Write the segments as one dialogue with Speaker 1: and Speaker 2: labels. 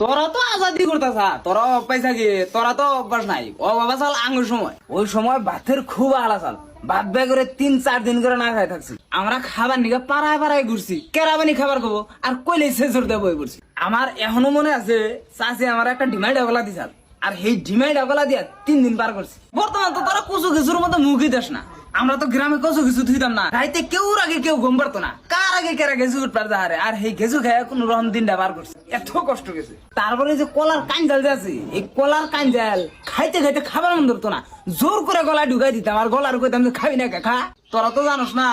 Speaker 1: তোরা তো আজাদি করতেছা, তোরা পয়সা কি, তোরা তো অভ্যাস নাই। ও বাবা চাল আঙ্গুর সময়, ওই সময় ভাতের খুব আলা চাল, ভাত ব্যয় করে 3-4 দিন করে না খাই থাকছি। আমরা খাবার নিকে পাড়ায় পাড়ায় ঘুরছি, কেরাবানি খাবার খাবো আর কইলে শেষর দিয়ে বই পড়ছি। আমার এখনো মনে আছে চাষি আমার একটা ডিমান্ড আগলা দিছাল, আর সেই ডিমান্ড আগলা দিয়া 3 দিন পার করছি। বর্তমান তো তোরা কচু কিছুর মতো মুখই দেশ না। আমরা তো গ্রামে কচু কিছু থুইতাম না, রাইতে কেউ আগে কেউ ঘুম পারতো না, কার আগে কেরা গেছু উঠবার যাহারে, আর সেই গেছু খায় কোন রকম দিনটা বার করছে, এত কষ্ট গেছে। তারপরে যে কলার কাঞ্জাল যে আছে, এই কলার কাঞ্জাল খাইতে খাইতে খাবার মন ধরতো না, জোর করে গলায় ঢুকাই দিতাম আর গলার কইতাম যে খাবি না খা। তোরা তো জানোস না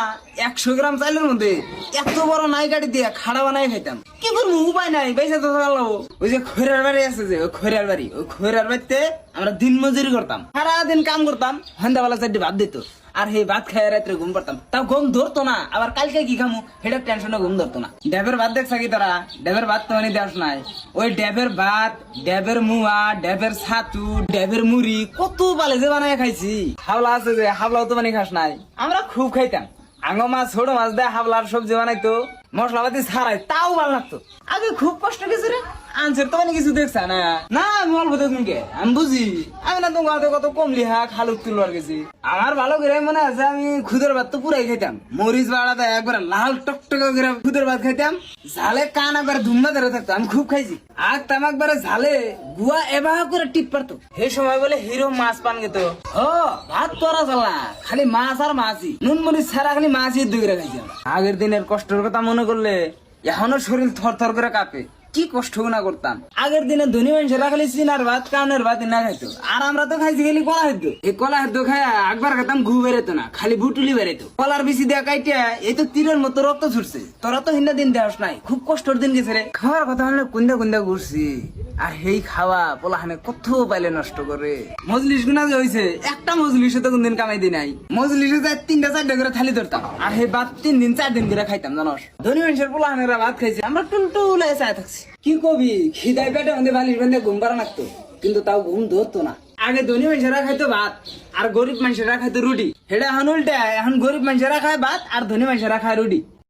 Speaker 1: 100 গ্রাম চাইলের মধ্যে এত বড় নাই কাটি দিয়ে খাড়া বানাই খাইতাম। কি করবো, উপায় নাই, পয়সা তো চালাবো। ওই যে খৈরার বাড়ি আছে, যে ওই খৈরার বাড়ি, ওই খৈরার বাড়িতে আমরা দিন মজুরি করতাম, সারাদিন কাম করতাম, সন্ধ্যাবেলা 4টি ভাত দিত, আর সেই ভাত খাই রাত্রে ঘুম পারতাম। তাও ঘুম ধরতো না, আবার কালকে কি খামু সেটা টেনশনে ঘুম ধরতো না। ড্যাবের ভাত দেখছা কি তোরা? ড্যাবের ভাত তো মানে দেশ নাই। ওই ড্যাবের ভাত, ড্যাবের মুয়া, ড্যাবের ছাতু, ড্যাবের মুড়ি কত বালে যে বানায় খাইছি। হাওলা আছে যে, হাওলাও তো মানে খাস নাই, আমরা খুব খাইতাম। আঙ্গো মাছ, ছোট মাছ দেয় হাবলার সবজি বানাইতো, মশলাপাতি ছাড়াই, তাও ভালো লাগতো। আগে খুব কষ্ট গেছে রে, আনসার তো মানে কিছু দেখছা না? না আমি অল্প দেখুন কে, আমি বুঝি, আমি না তোমার কত কমলি হা খালুক তুলবার গেছি। আমার ভালো করে মনে আছে, আমি খুদের ভাত তো পুরাই খাইতাম, মরিচ বাড়াতে একবার লাল টকটকে করে খুদের ভাত খাইতাম, ঝালে কান একবার ধুমা ধরে থাকতো, আমি খুব খাইছি। আগতাম একবারে ঝালে গুয়া এবার করে টিপ পারতো। সেই সময় বলে হিরো মাছ পান গেত। ও ভাত তোরা চালা, খালি মাছ আর মাছই, নুন মরিচ ছাড়া খালি মাছই দুইরে খাইছি। আগের দিনের কষ্টের কথা মনে করলে এখনো শরীর থর থর করে কাঁপে, কি কষ্ট না করতাম। আগের দিনে ধনী মানুষেরা খালি চিনার ভাত, কাউনের ভাত না খাইতো, আর আমরা তো খাইছি খালি কলা খাদ্য। এই কলা খাদ্য খায় একবার খেতাম ঘু বেরোতো না, খালি বুটুলি বেরোতো। কলার বেশি দেয়া কাইটা এই তো তীরের মতো রক্ত ছুটছে। তোরা তো হিন্দা দিন দেওয়াস নাই, খুব কষ্টের দিন গেছে রে। খাওয়ার কথা হলে কুন্দা কুন্দা ঘুরছি, আর সেই খাওয়া পোলাহানে কত পাইলে নষ্ট করে। মজলিস গুনা যে হয়েছে, একটা মজলিসে তো কোনদিন কামাই দি নাই। মজলিসে যায় 3টা-4টা করে থালি ধরতাম, আর সেই ভাত 3 দিন 4 দিন করে খাইতাম জানোস। ধনী মানুষের পোলাহানেরা ভাত খাইছে, আমরা টুলটুলে চায় থাকছি। কি কবি, খিদাই পেটে আমাদের বালিশ বান্ধে ঘুম পারা লাগতো, কিন্তু তাও ঘুম ধরতো না। আগে ধনী মানুষেরা খাইতো ভাত, আর গরিব মানুষেরা খাইতো রুটি। সেটা এখন উল্টা, এখন গরিব মানুষেরা খায় ভাত আর ধনী মানুষেরা খায় রুটি।